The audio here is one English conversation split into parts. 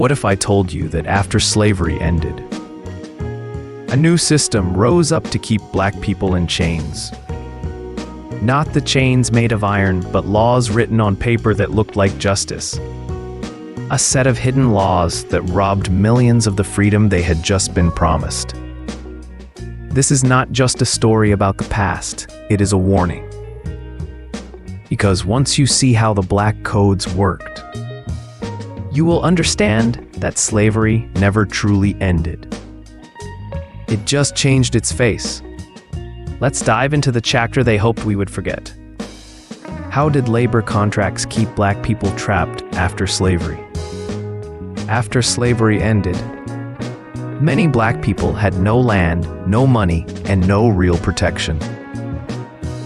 What if I told you that after slavery ended, a new system rose up to keep black people in chains? Not the chains made of iron, but laws written on paper that looked like justice. A set of hidden laws that robbed millions of the freedom they had just been promised. This is not just a story about the past, it is a warning. Because once you see how the black codes worked, you will understand that slavery never truly ended. It just changed its face. Let's dive into the chapter they hoped we would forget. How did labor contracts keep black people trapped after slavery? After slavery ended, many black people had no land, no money, and no real protection.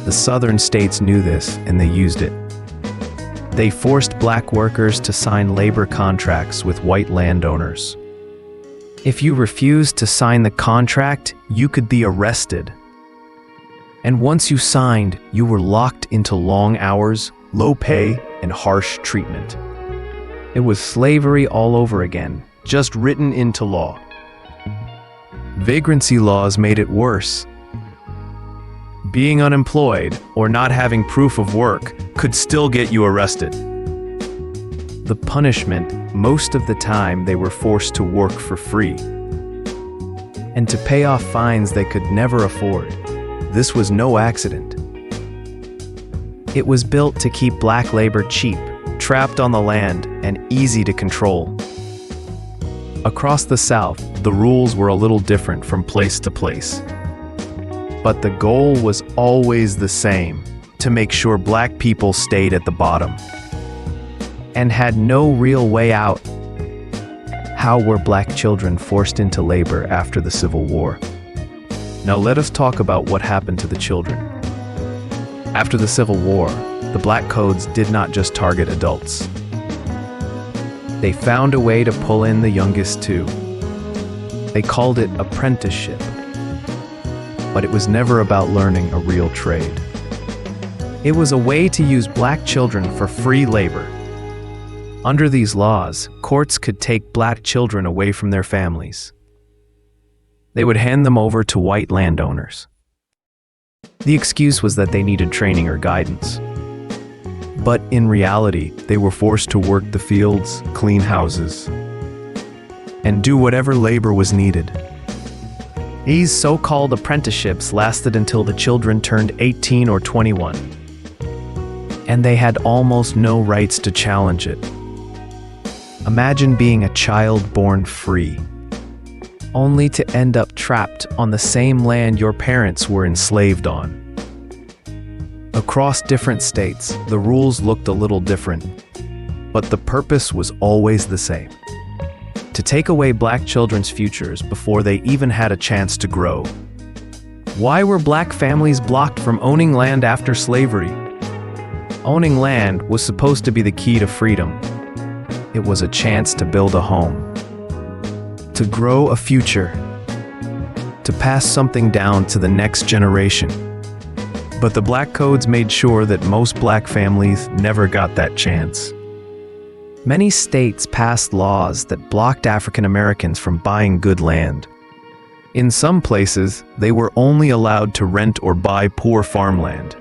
The southern states knew this, and they used it. They forced black workers to sign labor contracts with white landowners. If you refused to sign the contract, you could be arrested. And once you signed, you were locked into long hours, low pay, and harsh treatment. It was slavery all over again, just written into law. Vagrancy laws made it worse. Being unemployed or not having proof of work could still get you arrested. The punishment, most of the time they were forced to work for free and to pay off fines they could never afford. This was no accident. It was built to keep black labor cheap, trapped on the land, and easy to control. Across the South, the rules were a little different from place to place. But the goal was always the same, to make sure black people stayed at the bottom and had no real way out. How were black children forced into labor after the Civil War? Now let us talk about what happened to the children. After the Civil War, the black codes did not just target adults. They found a way to pull in the youngest too. They called it apprenticeship. But it was never about learning a real trade. It was a way to use black children for free labor. Under these laws, courts could take black children away from their families. They would hand them over to white landowners. The excuse was that they needed training or guidance. But in reality, they were forced to work the fields, clean houses, and do whatever labor was needed. These so-called apprenticeships lasted until the children turned 18 or 21, and they had almost no rights to challenge it. Imagine being a child born free, only to end up trapped on the same land your parents were enslaved on. Across different states, the rules looked a little different, but the purpose was always the same: to take away black children's futures before they even had a chance to grow. Why were black families blocked from owning land after slavery? Owning land was supposed to be the key to freedom. It was a chance to build a home, to grow a future, to pass something down to the next generation. But the black codes made sure that most black families never got that chance. Many states passed laws that blocked African Americans from buying good land. In some places, they were only allowed to rent or buy poor farmland.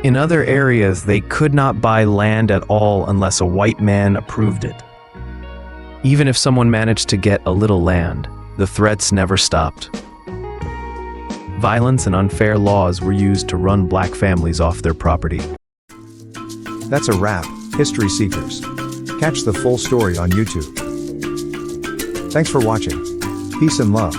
In other areas, they could not buy land at all unless a white man approved it. Even if someone managed to get a little land, the threats never stopped. Violence and unfair laws were used to run black families off their property. That's a wrap, History Seekers. Catch the full story on YouTube. Thanks for watching. Peace and love.